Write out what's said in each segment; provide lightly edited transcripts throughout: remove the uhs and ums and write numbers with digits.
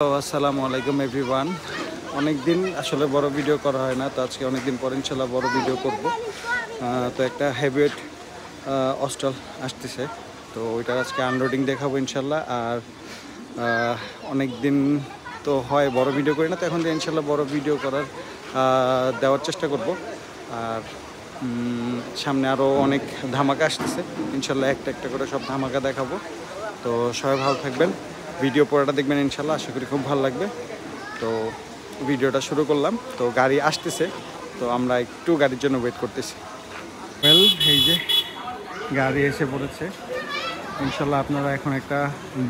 আসসালামু আলাইকুম এভরিওয়ান। অনেক দিন আসলে বড় ভিডিও করা হয় না, তো আজকে অনেক দিন পর ইনশাল্লাহ বড় ভিডিও করব। তো একটা হেভিওয়েট অস্টল আসতেছে, তো ওইটার আজকে আনলোডিং দেখাবো ইনশাল্লাহ। আর অনেক দিন তো হয় বড় ভিডিও করি না, তো এখন ইনশাল্লাহ বড় ভিডিও করার দেওয়ার চেষ্টা করব। আর সামনে আরও অনেক ধামাকা আসতেছে ইনশাল্লাহ, একটা একটা করে সব ধামাকা দেখাবো। তো সবাই ভালো থাকবেন, ভিডিও পড়াটা দেখবেন ইনশাল্লাহ, আশা করি খুব ভালো লাগবে। তো ভিডিওটা শুরু করলাম, তো গাড়ি আসতেছে, তো আমরা একটু গাড়ির জন্য ওয়েট করতেছি। ওয়েল, এই যে গাড়ি এসে পড়েছে ইনশাল্লাহ। আপনারা এখন একটা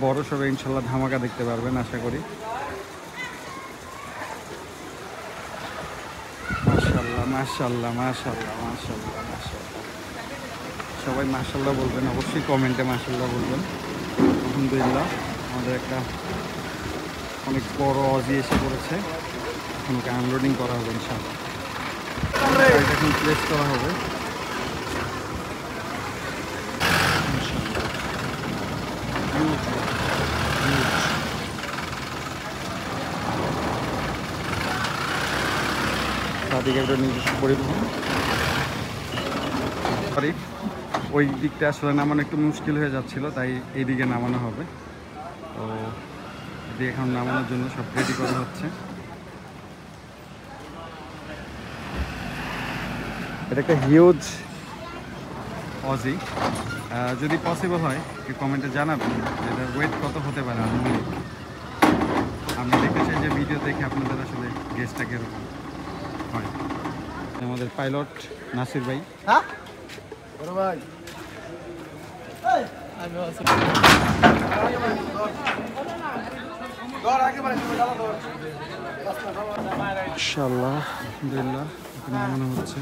বড় সড়ো ইনশাল্লাহ ধামাকা দেখতে পারবেন আশা করি। মাশাল্লাহ মাশাল্লাহ মাশাল্লাহ মাশাল্লাহ মাশাল্লাহ, সবাই মাশাল্লাহ বলবেন, অবশ্যই কমেন্টে মাশাল্লাহ বলবেন। আলহামদুলিল্লাহ, আমাদের একটা অনেক বড় অজি এসে পড়েছে। এখন ওকে আনলোডিং করা হবে ইনশাল্লাহ, এখন প্লেস করা হবে তাদেরকে একটা নিজস্ব পরিবহন। ওই দিকটা আসলে নামানো একটু মুশকিল হয়ে যাচ্ছিল, তাই এই দিকে নামানো হবে। তো এদিকে এখন নামানোর জন্য সব রেডি করা হচ্ছে। এটা একটা হিউজ অজি, যদি পসিবল হয় কি কমেন্টে জানাবেন এটার ওয়েট কত হতে পারে। আমি দেখতে চাই যে ভিডিও দেখে আপনাদের আসলে গেসটা কীরকম হয়। আমাদের পাইলট নাসির ভাই। মাশাআল্লাহ, আলহামদুলিল্লাহ, নামানো হচ্ছে।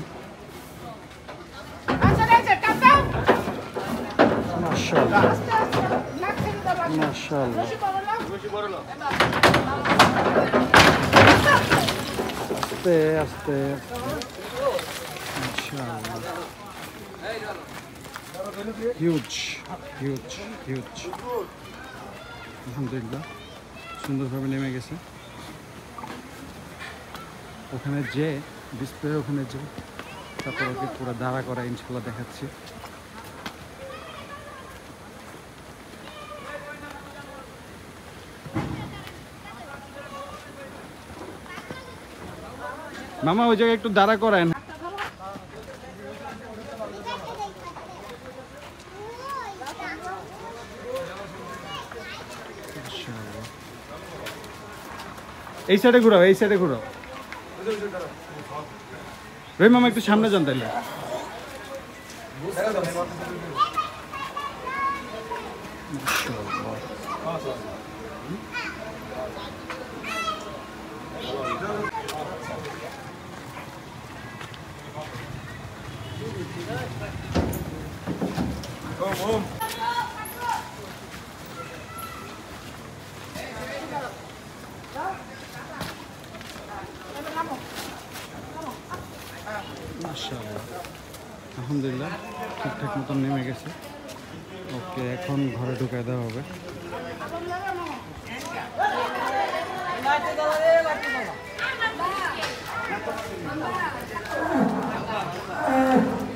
মাশাআল্লাহ মাশাআল্লাহ, আস্তে আস্তে মাশাআল্লাহ, হিউজ হিউজ হিউজ। আলহামদুলিল্লাহ, সুন্দরভাবে নেমে গেছে। ওখানে যে ডিসপ্লে, ওখানে যে তারপর ওকে পুরো দাঁড়া করা ইনশাল্লাহ দেখাচ্ছি। মামা ওই জায়গায় একটু দাঁড়া করেন। এই সাইডে ঘুরাও, এই সাইডে ঘুরাও। ভাই মামা একটু সামনে যান তাইলে। মাশাআল্লাহ, আলহামদুলিল্লাহ, ঠিকঠাক মতন নেমে গেছে। ওকে এখন ঘরে ঢুকাই দেওয়া হবে।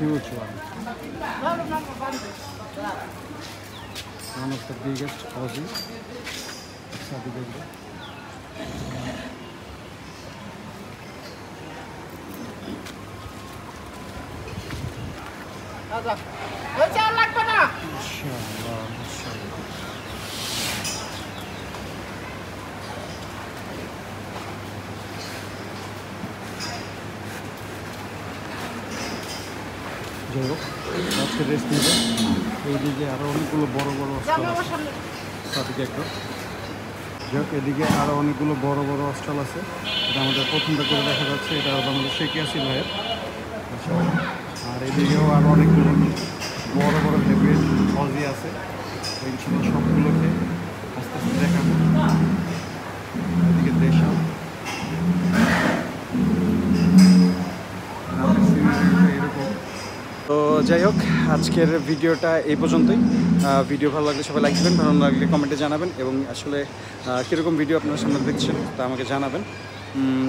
Huge one. One of the biggest Aussie. Mashallah, mashallah. যাই হোক, আজকে রেস্ট নেবে। এইদিকে আরও অনেকগুলো বড় বড় অস্ট্রাল আছে। সাদিকে একটু যাই হোক, এদিকে আরও অনেকগুলো বড় বড় অস্ট্রাল আছে। এটা আমাদের প্রথমটা করে দেখা যাচ্ছে, এটা আমাদের শেখ ইয়াসির ভাইয়ের। আর এদিকেও আরও অনেকগুলো বড় বড় হেভিওয়েট অজি আছে। ইনশাল্লাহ সবগুলোকে আস্তে আস্তে দেখাবো। এদিকে দেশা, এরকম। তো যাই হোক, আজকের ভিডিওটা এই পর্যন্তই। ভিডিও ভালো লাগলে সবাই লাইক দেবেন, ভালো লাগলে কমেন্টে জানাবেন, এবং আসলে কীরকম ভিডিও আপনারা সামনে দেখছেন তা আমাকে জানাবেন।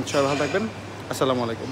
সবাই ভালো থাকবেন। আসসালামু আলাইকুম।